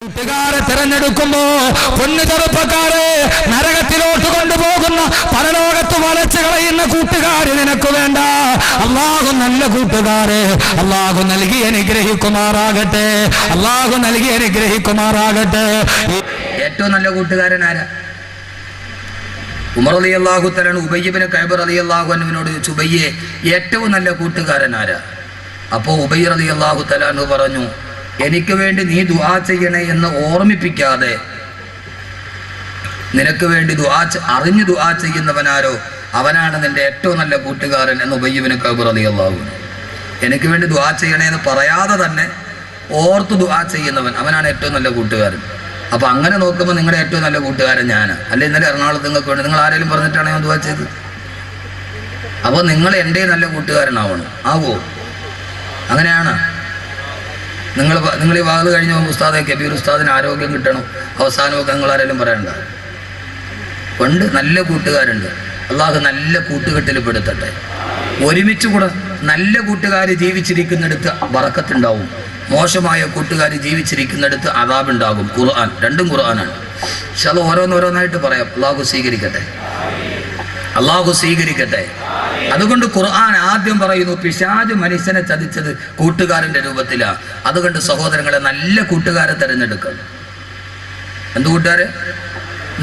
കൂട്ടുകാരെ തിരഞ്ഞെടുക്കുമ്പോ പൊന്നു ചെറുപ്പക്കാരെ നരകത്തിലോട്ട് കൊണ്ടുപോകുന്ന പരലോകത്ത് വളച്ചു കളയുന്ന കൂട്ടുകാര് നിനക്ക് വേണ്ട. അല്ലാഹു നല്ല കൂട്ടുകാരെ അല്ലാഹു നൽകി അനുഗ്രഹിക്കുമാറാകട്ടെ. അല്ലാഹു നൽകി അനുഗ്രഹിക്കുമാറാകട്ടെ. ഏറ്റവും നല്ല കൂട്ടുകാരൻ ആരാ? ഉമർ റളിയല്ലാഹു തആല ഉബയ്യ് ഇബ്നു കഅബ് റളിയല്ലാഹു അൻഹുവിനോട് ചോദിച്ചു, ഉബയ്യെ ഏറ്റവും നല്ല കൂട്ടുകാരൻ ആരാ? അപ്പോൾ ഉബയ്യ് റളിയല്ലാഹു തആല പറഞ്ഞു, എനിക്ക് വേണ്ടി നീ ദുആ ചെയ്യണേ എന്ന് ഓർമ്മിപ്പിക്കാതെ നിനക്ക് വേണ്ടി അറിഞ്ഞു ദുആ ചെയ്യുന്നവനാരോ അവനാണ് നിന്റെ ഏറ്റവും നല്ല കൂട്ടുകാരൻ എന്ന് ഉബയ്യ് ഇബ്നു കഅബ് റളിയല്ലാഹു അൻഹു. എനിക്ക് വേണ്ടി ദുആ ചെയ്യണേ എന്ന് പറയാതെ തന്നെ ഓർത്ത് ദുആ ചെയ്യുന്നവൻ അവനാണ് ഏറ്റവും നല്ല കൂട്ടുകാരൻ. അപ്പൊ അങ്ങനെ നോക്കുമ്പോൾ നിങ്ങളുടെ ഏറ്റവും നല്ല കൂട്ടുകാരൻ ഞാനാ. അല്ലെ ഇന്നലെ എറണാകുളത്ത് നിങ്ങൾക്ക് വേണ്ടി നിങ്ങൾ ആരെങ്കിലും പറഞ്ഞിട്ടാണ് ഞാൻ ദുആ ചെയ്തത്? അപ്പോൾ നിങ്ങൾ എൻ്റെ നല്ല കൂട്ടുകാരനാവണം. ആവോ? അങ്ങനെയാണ്. നിങ്ങൾ ഈ വാത് കഴിഞ്ഞ ഉസ്താദെ കബീർ ഉസ്താദിന് ആരോഗ്യം കിട്ടണം അവസാനമൊക്കെ നിങ്ങൾ ആരെങ്കിലും പറയണ്ട. പണ്ട് നല്ല കൂട്ടുകാരുണ്ട്. അള്ളാഹു നല്ല കൂട്ടുകെട്ടിൽ പെടുത്തട്ടെ. ഒരുമിച്ച് കൂടെ നല്ല കൂട്ടുകാർ ജീവിച്ചിരിക്കുന്നിടത്ത് ബറക്കത്തുണ്ടാവും, മോശമായ കൂട്ടുകാർ ജീവിച്ചിരിക്കുന്നിടത്ത് അദാബുണ്ടാകും. ഖുർആൻ രണ്ടും ഖുർആനാണ്. പക്ഷെ അത് ഓരോന്നോരോന്നായിട്ട് പറയാം. അള്ളാഹു സ്വീകരിക്കട്ടെ, അള്ളാഹു സ്വീകരിക്കട്ടെ. അതുകൊണ്ട് ഖുർആൻ ആദ്യം പറയുന്നു പിശാച് മനുഷ്യനെ ചതിച്ചത് കൂട്ടുകാരന്റെ രൂപത്തിലാണ്. അതുകൊണ്ട് സഹോദരങ്ങളെ നല്ല കൂട്ടുകാരെ തിരഞ്ഞെടുക്കണം. എന്ത് കൂട്ടുകാരെ?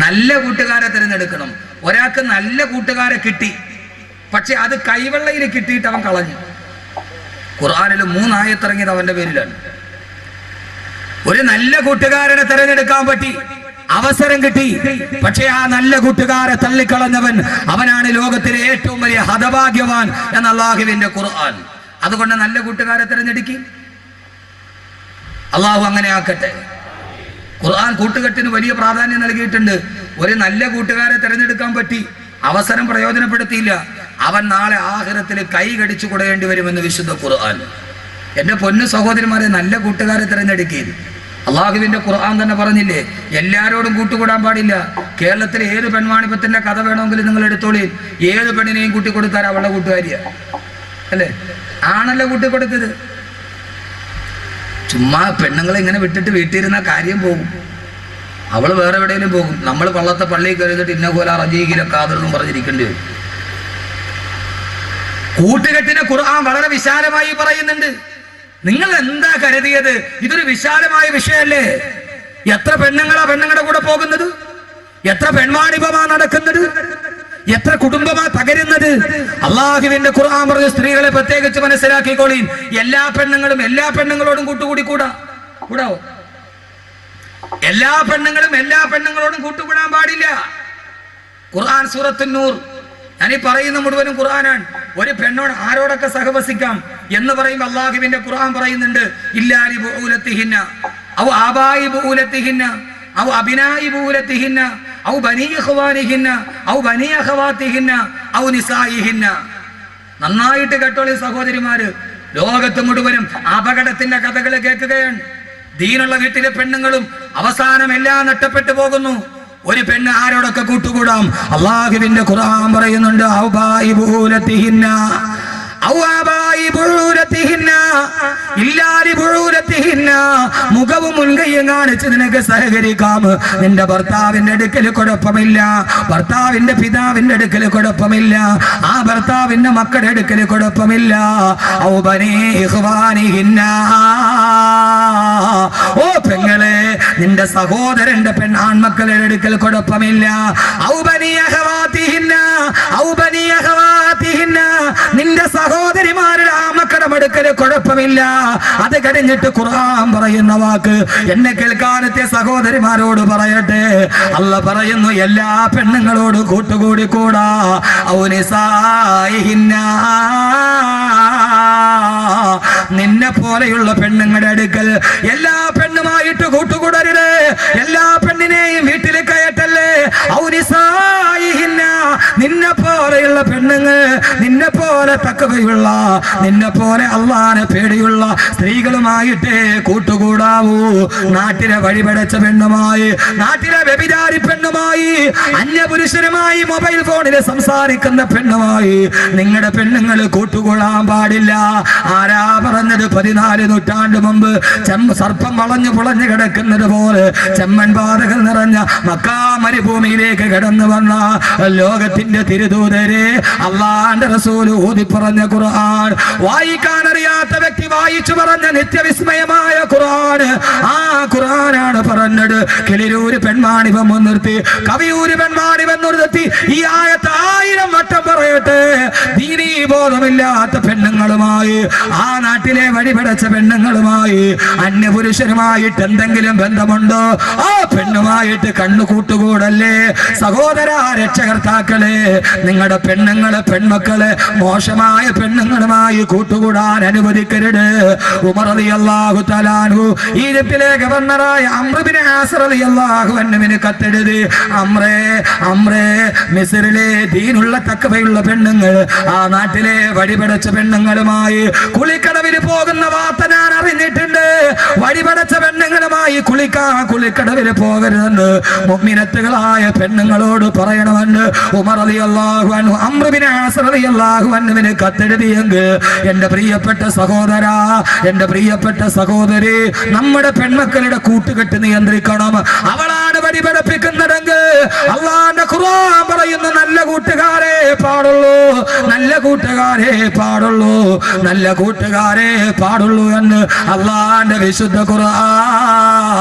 നല്ല കൂട്ടുകാരെ തിരഞ്ഞെടുക്കണം. ഒരാൾക്ക് നല്ല കൂട്ടുകാരെ കിട്ടി, പക്ഷെ അത് കൈവെള്ളയിൽ കിട്ടിയിട്ട് അവൻ കളഞ്ഞു. ഖുർആനിൽ 3 ആയത്തിറങ്ങിയത് അവന്റെ പേരിലാണ്. ഒരു നല്ല കൂട്ടുകാരനെ തിരഞ്ഞെടുക്കാൻ പറ്റി, അവസരം കിട്ടി, പക്ഷെ ആ നല്ല കൂട്ടുകാരെ തള്ളിക്കളഞ്ഞവൻ അവനാണ് ലോകത്തിലെ ഏറ്റവും വലിയ ഹതഭാഗ്യവാൻ എന്ന അല്ലാഹുവിന്റെ ഖുർആൻ. അതുകൊണ്ട് നല്ല കൂട്ടുകാരെ തിരഞ്ഞെടുക്കി. അള്ളാഹു അങ്ങനെ ആക്കട്ടെ. ഖുർആൻ കൂട്ടുകെട്ടിന് വലിയ പ്രാധാന്യം നൽകിയിട്ടുണ്ട്. ഒരു നല്ല കൂട്ടുകാരെ തിരഞ്ഞെടുക്കാൻ പറ്റി, അവസരം പ്രയോജനപ്പെടുത്തിയില്ല, അവൻ നാളെ ആഖിറത്തിൽ കൈ കടിച്ചു കൊടുക്കേണ്ടി വരുമെന്ന് വിശുദ്ധ ഖുർആൻ. എന്റെ പൊന്നു സഹോദരിമാരെ, നല്ല കൂട്ടുകാരെ തിരഞ്ഞെടുക്കുക. അള്ളാഹുവിന്റെ ഖുർആൻ തന്നെ പറഞ്ഞില്ലേ, എല്ലാരോടും കൂട്ടുകൂടാൻ പാടില്ല. കേരളത്തിലെ ഏത് പെൺവാണിപ്പത്തിന്റെ കഥ വേണമെങ്കിലും നിങ്ങൾ എടുത്തോളി. ഏത് പെണ്ണിനെയും കൂട്ടിക്കൊടുത്താൽ അവളുടെ കൂട്ടുകാരിയാ, അല്ലേ? ആണല്ലോ കൂട്ടിക്കൊടുത്തത്. ചുമ്മാ പെണ്ണുങ്ങളെ ഇങ്ങനെ വിട്ടിട്ട് വീട്ടിലിരുന്ന കാര്യം പോകും. അവള് വേറെ എവിടെയെങ്കിലും പോകും. നമ്മൾ പള്ളത്തെ പള്ളിയിൽ കരുതിട്ട് ഇന്ന പോലെ റജീകിലെ കാതറെന്നും പറഞ്ഞിരിക്കേണ്ടി വരും. കൂട്ടുകെട്ടിനെ ഖുർആൻ വളരെ വിശാലമായി പറയുന്നുണ്ട്. നിങ്ങൾ എന്താ കരുതിയത്? ഇതൊരു വിശാലമായ വിഷയമല്ലേ? എത്ര പെണ്ണുങ്ങളാ പെണ്ണുങ്ങളുടെ കൂടെ പോകുന്നത്? എത്ര പെൺവാണിഭമാ നടക്കുന്നത്? എത്ര കുടുംബമാ തകരുന്നത്? അള്ളാഹുവിന്റെ ഖുർആൻ പറഞ്ഞ സ്ത്രീകളെ പ്രത്യേകിച്ച് മനസ്സിലാക്കിക്കോളീൻ. എല്ലാ പെണ്ണുങ്ങളും എല്ലാ പെണ്ണുങ്ങളോടും കൂട്ടുകൂടി കൂടാവോ? എല്ലാ പെണ്ണുങ്ങളും എല്ലാ പെണ്ണുങ്ങളോടും കൂട്ടുകൂടാൻ പാടില്ല. ഖുർആൻ സൂറത്തുൻ നൂർ, ഞാനീ പറയുന്ന മുഴുവനും ഖുർആനാണ്. ഒരു പെണ്ണോട് ആരോടൊക്കെ സഹവസിക്കാം എന്ന് പറയുമ്പോൾ അള്ളാഹുവിന്റെ ഖുർആൻ പറയുന്നുണ്ട്, ഇല്ലാലി ബുഊലത്തിഹിന്ന ഔ ആബായി ബുഊലത്തിഹിന്ന ഔ അബിനായി ബുഊലത്തിഹിന്ന ഔ ബനീ ഇഖ്വാനിഹിന്ന ഔ ബനീ അഖവാത്തിഹിന്ന ഔ നിസായിഹിന്ന. നന്നായിട്ട് കേട്ടോളി സഹോദരിമാര്, ലോകത്ത് മുഴുവനും അപകടത്തിന്റെ കഥകൾ കേൾക്കുകയാണ്. ദീനുള്ള വീട്ടിലെ പെണ്ണുങ്ങളും അവസാനം എല്ലാം നഷ്ടപ്പെട്ടു പോകുന്നു. ഒരു പെണ്ണ് ആരോടൊക്കെ കൂട്ടുകൂടാം? അള്ളാഹുവിന്റെ ഖുർആൻ പറയുന്നുണ്ട്, ഔബായി ബുഊലത്തിഹിന്ന ഔ ആബായി ബുഊലത്തിഹിന്ന ഇല്ലാലി ബുഊലത്തിഹിന്ന. മുഖവും മുൻകൈയും കാണിച്ച് നിനക്ക് സഹകരിക്കാം. നിന്റെ ഭർത്താവിന്റെ അടുക്കൽ കുഴപ്പമില്ല, ഭർത്താവിന്റെ പിതാവിന്റെ അടുക്കൽ കുഴപ്പമില്ല, ആ ഭർത്താവിന്റെ മക്കളുടെ അടുക്കൽ കുഴപ്പമില്ല. ഔ ബനീ ഇഖ്വാനിഹിന്ന. ഓ പെങ്ങളെ, നിന്റെ സഹോദരന്റെ ആൺമക്കളുടെ അടുക്കൽ കുഴപ്പമില്ല. ഔ ബനീ അഖവാത്തിഹിന്ന ഔ ബനീ അഖവാത്തിഹിന്ന. നിന്റെ സഹോദരിമാരുടെ ആ മക്കളുടെ അടുക്കൽ കുഴപ്പമില്ല. അത് കഴിഞ്ഞിട്ട് ഖുർആൻ പറയുന്ന വാക്ക് എന്നെ കേൾക്കാനത്തെ സഹോദരിമാരോട് പറയട്ടെ. അല്ലാഹു പറയുന്നു, എല്ലാ പെണ്ണുങ്ങളോട് കൂട്ടുകൂടി കൂടാ. ഔ നിസായിഹിന്ന. നിന്നെ പോലെയുള്ള പെണ്ണുങ്ങളുടെ അടുക്കൽ എല്ലാ പെണ്ണുമായിട്ട് കൂട്ടുകൂടരുത്. എല്ലാ പെണ്ണിനെയും വീട്ടിൽ കയറ്റല്ലേ. ഔ നിസായിഹിന്ന. നിന്നെ പോലെയുള്ള തക്കവയുള്ള പെണ്ണുങ്ങൾ, നിന്നെ പോലെ തക്കവയുള്ള, നിന്നെ പോലെ അള്ളാനെ പേടിയുള്ള സ്ത്രീകളുമായിട്ടേ കൂട്ടുകൂടാവൂ. നാട്ടിലെ വഴിപടച്ച പെണ്ണുമായി, നാട്ടിലെ വ്യഭിചാരി പെണ്ണുമായി, അന്യപുരുഷനുമായി മൊബൈൽ ഫോണിൽ സംസാരിക്കുന്ന പെണ്ണുമായി നിങ്ങളുടെ പെണ്ണുങ്ങൾ കൂട്ടുകൂടാൻ പാടില്ല. ആരാ പറഞ്ഞത്? 14 നൂറ്റാണ്ട് മുമ്പ് സർപ്പം വളഞ്ഞു പുളഞ്ഞു കിടക്കുന്നത് പോലെ ചെമ്മൻ പാതകൾ നിറഞ്ഞ മക്കാ മരുഭൂമിയിലേക്ക് കടന്നു വന്ന ലോകത്തിന്റെ തിരുദൂതരെ അള്ളാന്റെ റസൂൽ ഊതി പറഞ്ഞ ഖുർആൻ, വായിക്കാൻ അറിയാത്ത വ്യക്തി വായിച്ചു പറഞ്ഞ നിത്യവിസ്മയമായ ഖുർആൻ. ആ ഖുർആനാണ് പറഞ്ഞത്. കിളിരൂര് പെൺമാണിവം മുൻനിർത്തി, കവിയൂര് പെൺമാണിവം നിർത്തി ഈ ആയത്ത് 1000 വട്ടം പറയട്ടെ. ദീനീ ബോധമില്ലാത്ത പെണ്ണുങ്ങളുമായി, ആ നാട്ടിലെ വഴിപടച്ച പെണ്ണുങ്ങളുമായി, അന്യപുരുഷനുമായിട്ട് എന്തെങ്കിലും ബന്ധമുണ്ടോ? ആ പെണ്ണുമായിട്ട് കണ്ണു കൂട്ടുകൂടല്ലേ. സഹോദര രക്ഷകർത്താക്കളെ, നിങ്ങളുടെ പെണ്ണുങ്ങളെ, പെൺമക്കളെ മോശമായ പെണ്ണുങ്ങളുമായി കൂട്ടുകൂടാൻ അനുവദിക്കരുത്. ഉമർ റളിയല്ലാഹു തആല അൻഹു ഈജിപ്തിലെ ഗവർണറായ അംർ ഇബ്നു ആസ് റളിയല്ലാഹു അൻഹുവിന് കത്തെഴുതി, അംറേ മിസ്രിലെ ദീനുള്ള തഖ്വയുള്ള പെണ്ണുങ്ങൾ, ആ നാട്ടിലെ വഴിപടച്ച പെണ്ണുങ്ങളുമായി കുളിക്കടവിൽ പോകുന്ന വാർത്ത ഞാൻ അറിഞ്ഞിട്ടുണ്ട്. വഴിപടച്ച പെണ്ണുങ്ങളുമായി കുളിക്കടവിൽ പോകരുതെന്ന് മുഅ്മിനത്തുകളായ പെണ്ണുങ്ങളോട് പറയണമെന്ന് ഉമർ റളിയല്ലാഹു അൻഹു അംർ ഇബ്നു ആസ് റളിയല്ലാഹു അൻഹുവിന് കത്തെഴുതിയെങ്കിൽ, എന്റെ പ്രിയപ്പെട്ട സഹോദരാ, എന്റെ പ്രിയപ്പെട്ട സഹോദരി, നമ്മുടെ പെൺമക്കളുടെ കൂട്ടുകെട്ട് നിയന്ത്രിക്കണം. അവളാണ് വഴി പഠിപ്പിക്കുന്നതെങ്കിൽ അള്ളാന്റെ ഖുർആൻ പറയുന്ന നല്ല കൂട്ടുകാരെ പാടുള്ളൂ, നല്ല കൂട്ടുകാരെ പാടുള്ളൂ, നല്ല കൂട്ടുകാരെ പാടുള്ളൂ എന്ന് അള്ളാന്റെ വിശുദ്ധ ഖുർആൻ.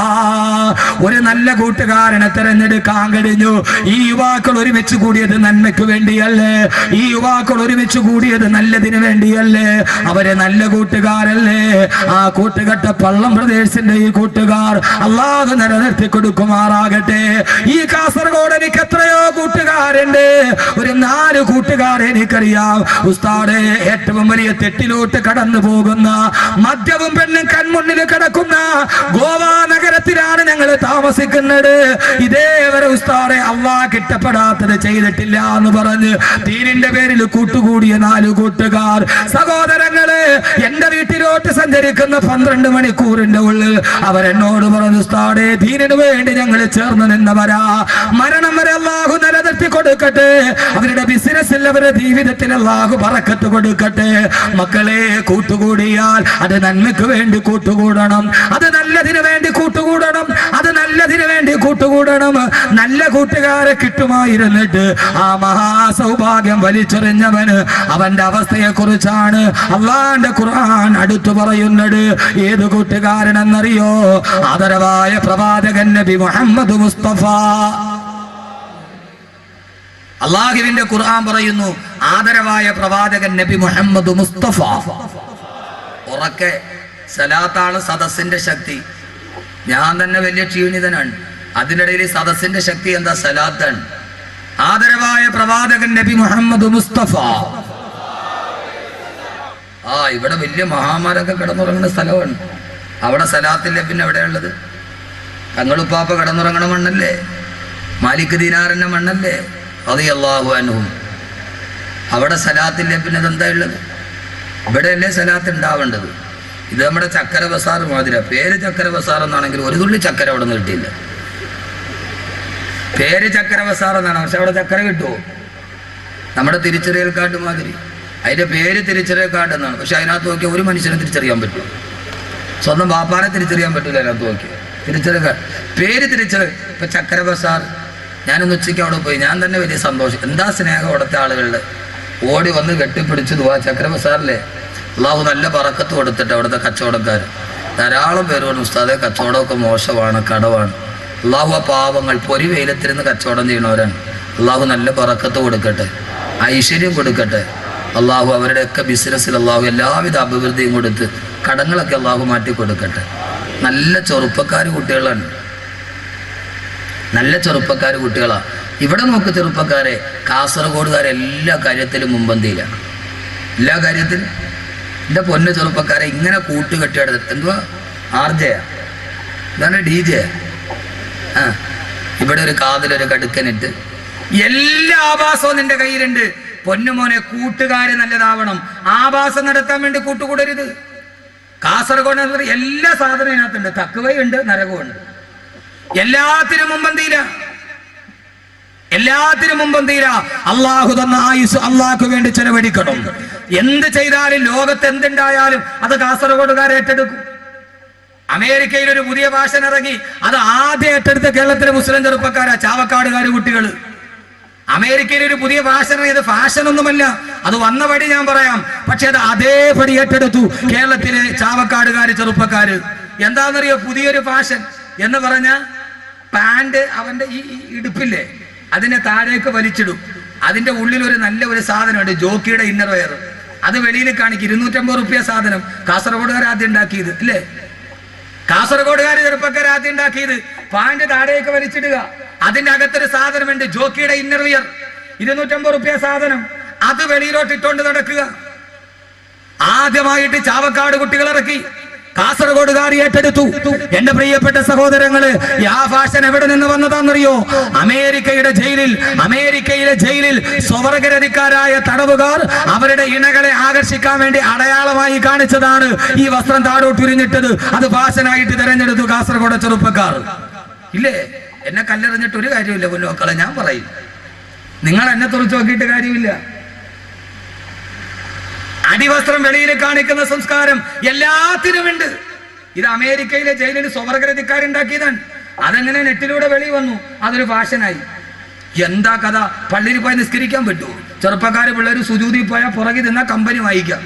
ഒരു നല്ല കൂട്ടുകാരനെ തെരഞ്ഞെടുക്കാൻ കഴിഞ്ഞു. ഈ യുവാക്കൾ ഒരുമിച്ച് കൂടിയത് നന്മയ്ക്ക് വേണ്ടിയല്ലേ? ഈ യുവാക്കൾ ഒരുമിച്ച് കൂടിയത് നല്ലതിന് വേണ്ടിയല്ലേ? അവരെ നല്ല കൂട്ടുകാരല്ലേ? ആ കൂട്ടുകെട്ട പള്ളം പ്രദേശത്തിന്റെ ഈ കൂട്ടുകാർ അള്ളാഹു നിലനിർത്തി കൊടുക്കുമാറാകട്ടെ. ഈ കാസർഗോഡ് എനിക്ക് എത്രയോ കൂട്ടുകാരുണ്ട്. ഒരു 4 കൂട്ടുകാരെ എനിക്കറിയാം. ഉസ്താദേ, ഏറ്റവും വലിയ തെറ്റിലോട്ട് കടന്നു പോകുന്ന, മദ്യവും പെണ്ണും കൺമുന്നിൽ കിടക്കുന്ന ഗോവ നഗരത്തിലാണ് ഞങ്ങൾ താമസിക്കുന്നത്. ഇതേവരെ ഉസ്താദെ അള്ളാഹ് കിട്ടപ്പെടാത്തത് ചെയ്തിട്ടില്ല എന്ന് പറഞ്ഞ് ദീനിന്റെ പേരിൽ കൂട്ടുകൂടിയ 4 കൂട്ടുകാർ. സഹോദരങ്ങളെ, എന്റെ വീട്ടിലോട്ട് സഞ്ചരിക്കുന്ന 12 മണിക്കൂറിന്റെ ഉള്ളിൽ അവരെന്നോട് പറഞ്ഞു, ഉസ്താദേ, ദീനിനു വേണ്ടി ഞങ്ങൾ ചേർന്ന് നിന്നവരാ. മരണം വരെ അള്ളാഹു നിലനിർത്തി കൊടുക്കട്ടെ. അവരുടെ ബിസിനസ്സിൽ, അവരുടെ ജീവിതത്തിൽ അള്ളാഹു ബറക്കത്ത് കൊടുക്കട്ടെ. മക്കളെ, കൂട്ടുകൂടിയാൽ അത് നന്മയ്ക്ക് വേണ്ടി കൂട്ടുകൂടണം, അത് നല്ലതിനു വേണ്ടി കൂട്ടുകൂടണം, അത് നല്ലതിനു വേണ്ടി കൂട്ടുകൂടണം. നല്ല കൂട്ടുകാരെ കിട്ടുമായിരുന്നിട്ട് ആ മഹാസൗഭാഗ്യം വലിച്ചെറിഞ്ഞവന് അവന്റെ അവസ്ഥയെ കുറിച്ചാണ് അള്ളാന്റെ ഖുർആൻ അടുത്തു പറയുന്നത്. ഏത് കൂട്ടുകാരനെന്നറിയോ? ആദരവായ പ്രവാചകൻ നബി മുഹമ്മദ് മുസ്തഫ. അള്ളാഹുവിന്റെ ഖുർആൻ പറയുന്നു, ആദരവായ പ്രവാചകൻ നബി മുഹമ്മദ് മുസ്തഫ. ഉറക്കെ സലാത്താണ് സദസ്സിന്റെ ശക്തി. ഞാൻ തന്നെ വലിയ ക്ഷീണിതനാണ്. അതിനിടയിൽ സദസ്സിന്റെ ശക്തി എന്താ? സലാത്താണ്. ആദരവായ പ്രവാചകൻ നബി മുഹമ്മദ് മുസ്തഫ. ഇവിടെ വലിയ മഹാമാരൊക്കെ കിടന്നുറങ്ങുന്ന സ്ഥലമാണ്. അവിടെ സലാത്തില്ല. പിന്നെ എവിടെയുള്ളത്? തങ്ങളുപ്പാപ്പ കിടന്നുറങ്ങണ മണ്ണല്ലേ? മാലിക് ദീനാറിന്റെ മണ്ണല്ലേ? റളിയല്ലാഹു അൻഹു. അവിടെ സലാത്തില്ല. പിന്നെ ഇതെന്താ ഉള്ളത്? ഇവിടെയല്ലേ സലാത്ത് ഉണ്ടാവേണ്ടത്. ഇത് നമ്മുടെ ചക്കര ബസാർ മാതിര. പേര് ചക്കര ബസാർ എന്നാണെങ്കിൽ ഒരു തുള്ളി ചക്കര അവിടെ നിന്ന് കിട്ടിയില്ല. പേര് ചക്കര ബസാർ എന്നാണ്, പക്ഷെ അവിടെ ചക്കര കിട്ടുമോ? നമ്മുടെ തിരിച്ചറിയൽ കാർഡ് മാതിരി. അതിന്റെ പേര് തിരിച്ചറിയൽ കാർഡ് എന്നാണ്, പക്ഷെ അതിനകത്ത് നോക്കിയാൽ ഒരു മനുഷ്യനെ തിരിച്ചറിയാൻ പറ്റും. സ്വന്തം ബാപ്പാനെ തിരിച്ചറിയാൻ പറ്റില്ല. അതിനകത്ത് നോക്കിയാൽ തിരിച്ചറിയൽ കാർഡ്, പേര് തിരിച്ചറിയൽ. ഇപ്പൊ ചക്കര ബസാർ. ഞാനൊന്ന് ഉച്ചയ്ക്ക് അവിടെ പോയി. ഞാൻ തന്നെ വലിയ സന്തോഷം. എന്താ സ്നേഹം അവിടുത്തെ ആളുകളുടെ. ഓടി വന്ന് കെട്ടിപ്പിടിച്ചു ദുആ. ചക്കര ബസാറിലെ അള്ളാഹു നല്ല ബറക്കത്ത് കൊടുത്തിട്ട് അവിടുത്തെ കച്ചവടക്കാർ ധാരാളം പേര് പറഞ്ഞു, ഉസ്താദെ കച്ചവടമൊക്കെ മോശമാണ്, കടവാണ്. അള്ളാഹു ആ പാവങ്ങൾ പൊരി വെയിലത്തിരുന്ന് കച്ചവടം ചെയ്യണവരാണ്. അള്ളാഹു നല്ല ബറക്കത്ത് കൊടുക്കട്ടെ, ഐശ്വര്യം കൊടുക്കട്ടെ. അള്ളാഹു അവരുടെയൊക്കെ ബിസിനസ്സിൽ അള്ളാഹു എല്ലാവിധ അഭിവൃദ്ധിയും കൊടുത്ത് കടങ്ങളൊക്കെ അള്ളാഹു മാറ്റി കൊടുക്കട്ടെ. നല്ല ചെറുപ്പക്കാർ കുട്ടികളാണ്, നല്ല ചെറുപ്പക്കാർ കുട്ടികളാണ്. ഇവിടെ നോക്ക് ചെറുപ്പക്കാരെ, കാസർഗോഡുകാരെ എല്ലാ കാര്യത്തിലും മുമ്പന്തിയിലാണ്. എല്ലാ കാര്യത്തിലും എൻ്റെ പൊന്നു ചെറുപ്പക്കാരെ ഇങ്ങനെ കൂട്ടുകെട്ടിയെടുത്ത് എന്തുവാ ആർജയാ, ഇതാണ് DJ. ഇവിടെ ഒരു കാതിലൊരു കടുക്കനിട്ട് എല്ലാ ആവാസവും നിന്റെ കയ്യിലുണ്ട്. പൊന്നുമോനെ കൂട്ടുകാര് നല്ലതാവണം. ആഭാസം നടത്താൻ വേണ്ടി കൂട്ടുകൂടരുത്. കാസർഗോഡ് എല്ലാ സാധനവും ഇതിനകത്തുണ്ട്. തക്കുവയുണ്ട്, നരകമുണ്ട്. എല്ലാത്തിനും മുമ്പം തീരാ. അള്ളാഹു തന്ന ആയുസ് അള്ളാഹ്ക്ക് വേണ്ടി ചെലവഴിക്കണം. എന്ത് ചെയ്താലും ലോകത്ത് എന്തുണ്ടായാലും അത് കാസർഗോഡുകാരെ ഏറ്റെടുക്കും. അമേരിക്കയിൽ ഒരു പുതിയ ഫാഷൻ ഇറങ്ങി, അത് ആദ്യം ഏറ്റെടുത്ത കേരളത്തിലെ മുസ്ലിം ചെറുപ്പക്കാരാ, ചാവക്കാടുകാര് കുട്ടികൾ. അമേരിക്കയിൽ ഒരു പുതിയ ഫാഷൻ ഇറങ്ങിയത് ഫാഷനൊന്നുമല്ല, അത് വന്ന പടി ഞാൻ പറയാം. പക്ഷെ അത് അതേപടി ഏറ്റെടുത്തു കേരളത്തിലെ ചാവക്കാടുകാര് ചെറുപ്പക്കാര്. എന്താണെന്നറിയോ പുതിയൊരു ഫാഷൻ എന്ന് പറഞ്ഞ പാന്റ് അവന്റെ ഈ ഇടുപ്പില്ലേ അതിനെ താഴേക്ക് വലിച്ചിടും. അതിന്റെ ഉള്ളിൽ ഒരു നല്ല ഒരു സാധനമുണ്ട്, ജോക്കിയുടെ ഇന്നർ വെയർ. അത് വെളിയിൽ കാണിക്കും. 250 റുപ്യ സാധനം. കാസർഗോഡുകാർ ആദ്യം ഉണ്ടാക്കിയത് അല്ലേ? കാസർഗോഡുകാർ ചെറുപ്പക്കാർ ആദ്യം ഉണ്ടാക്കിയത് പാന്റ് താഴേക്ക് വലിച്ചിടുക. അതിന്റെ അകത്തൊരു സാധനമുണ്ട്, ജോക്കിയുടെ ഇന്നർ വെയർ. 250 റുപ്യ സാധനം. അത് വെളിയിലോട്ട് ഇട്ടോണ്ട് നടക്കുക. ആദ്യമായിട്ട് ചാവക്കാട് കുട്ടികൾ ഇറക്കി, കാസർഗോഡുകാർ ഏറ്റെടുത്തു. എന്റെ പ്രിയപ്പെട്ട സഹോദരങ്ങള്, ആ ഫാഷൻ എവിടെ നിന്ന് വന്നതാണെന്നറിയോ? അമേരിക്കയിലെ ജയിലിൽ സ്വവർഗരതിക്കാരായ തടവുകാർ അവരുടെ ഇണകളെ ആകർഷിക്കാൻ വേണ്ടി അടയാളമായി കാണിച്ചതാണ് ഈ വസ്ത്രം താഴോട്ടുരിഞ്ഞിട്ടത്. അത് ഫാഷനായിട്ട് തിരഞ്ഞെടുത്തു കാസർഗോഡ് ചെറുപ്പക്കാർ. ഇല്ലേ? എന്നെ കല്ലെറിഞ്ഞിട്ട് ഒരു കാര്യമില്ല പൊന്നുമക്കളെ, ഞാൻ പറയും. നിങ്ങൾ എന്നെ തുറച്ചു നോക്കിയിട്ട് കാര്യമില്ല. അടിവസ്ത്രം വെളിയിൽ കാണിക്കുന്ന സംസ്കാരം എല്ലാത്തിനുമുണ്ട്. ഇത് അമേരിക്കയിലെ ജയിലിൽ സ്വവർഗരതിക്കാരുണ്ടാക്കിയതാണ്. അതെങ്ങനെ നെറ്റിലൂടെ വെളി വന്നു, അതൊരു ഫാഷനായി. എന്താ കഥ? പള്ളിയിൽ പോയി നിസ്കരിക്കാൻ പറ്റുമോ? ചെറുപ്പക്കാര് പിള്ളേർ സുജൂതി പോയാൽ പുറകിൽ നിന്നാ കമ്പനി വായിക്കാം.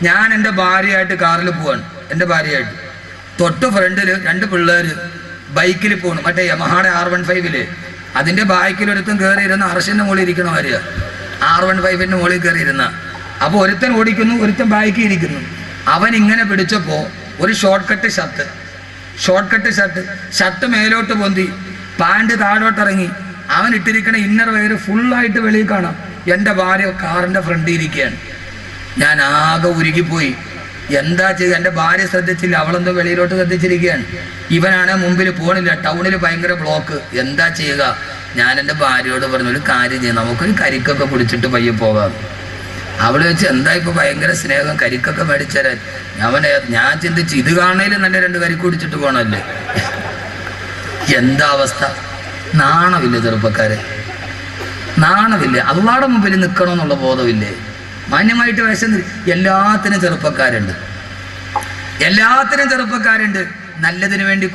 ഞാൻ എൻ്റെ ഭാര്യയായിട്ട് കാറിൽ പോവാണ്. എൻ്റെ ഭാര്യയായിട്ട് തൊട്ട് ഫ്രണ്ടില് 2 പിള്ളേര് ബൈക്കിൽ പോകണം. മറ്റേ യമഹാടെ R15 അതിന്റെ ബാക്കിലൊരുത്തൻ കയറിയിരുന്ന അർഷിന്റെ മുകളിൽ ഇരിക്കണ ഭാര്യ. R15 മുകളിൽ കയറിയിരുന്ന. അപ്പൊ ഒരുത്തൻ ഓടിക്കുന്നു, ഒരുത്തൻ ബാക്കി ഇരിക്കുന്നു. അവൻ ഇങ്ങനെ പിടിച്ചപ്പോ ഒരു ഷോർട്ട് കട്ട് ഷർട്ട് മേലോട്ട് പൊന്തി, പാന്റ് താഴോട്ടിറങ്ങി. അവൻ ഇട്ടിരിക്കണ ഇന്നർ വെയർ ഫുള്ളായിട്ട് വെളിയിൽ കാണാം. എൻ്റെ ഭാര്യ കാറിന്റെ ഫ്രണ്ടിൽ ഇരിക്കുകയാണ്. ഞാൻ ആകെ ഉരുകിപ്പോയി. എന്താ ചെയ്യുക? എൻ്റെ ഭാര്യ ശ്രദ്ധിച്ചില്ല, അവളെന്തോ വെളിയിലോട്ട് ശ്രദ്ധിച്ചിരിക്കുകയാണ്. ഇവനാണ് മുമ്പിൽ പോണില്ല, ടൗണിൽ ഭയങ്കര ബ്ലോക്ക്. എന്താ ചെയ്യുക? ഞാൻ എൻ്റെ ഭാര്യയോട് പറഞ്ഞു, ഒരു കാര്യം ചെയ്യാം, നമുക്കൊരു കരിക്കൊക്കെ പിടിച്ചിട്ട് പയ്യെ പോകാം. അവള് വെച്ച് എന്താ ഇപ്പൊ ഭയങ്കര സ്നേഹം, കരിക്കൊക്കെ മേടിച്ചേരാൻ. ഞാൻ ചിന്തിച്ച് ഇത് കാണണേലും നല്ല 2 കരിക്ക് കുടിച്ചിട്ട് പോകണമല്ലേ. എന്താ അവസ്ഥ? നാണമില്ലേ ചെറുപ്പക്കാരെ? നാണമില്ലേ? അള്ളാടെ മുമ്പിൽ നിൽക്കണമെന്നുള്ള ബോധമില്ലേ? മാന്യമായിട്ട് വേഷം. എല്ലാത്തിനും ചെറുപ്പക്കാരുണ്ട്. നല്ലതിനു വേണ്ടി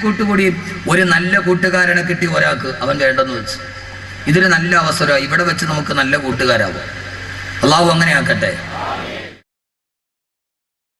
കൂട്ടുകൂടി ഒരു നല്ല കൂട്ടുകാരനെ കിട്ടി ഒരാൾക്ക്, അവൻ വേണ്ടെന്ന് വെച്ച്. ഇതൊരു നല്ല അവസരമാണ്. ഇവിടെ വെച്ച് നമുക്ക് നല്ല കൂട്ടുകാരാവും. അള്ളാഹു അങ്ങനെ ആക്കട്ടെ.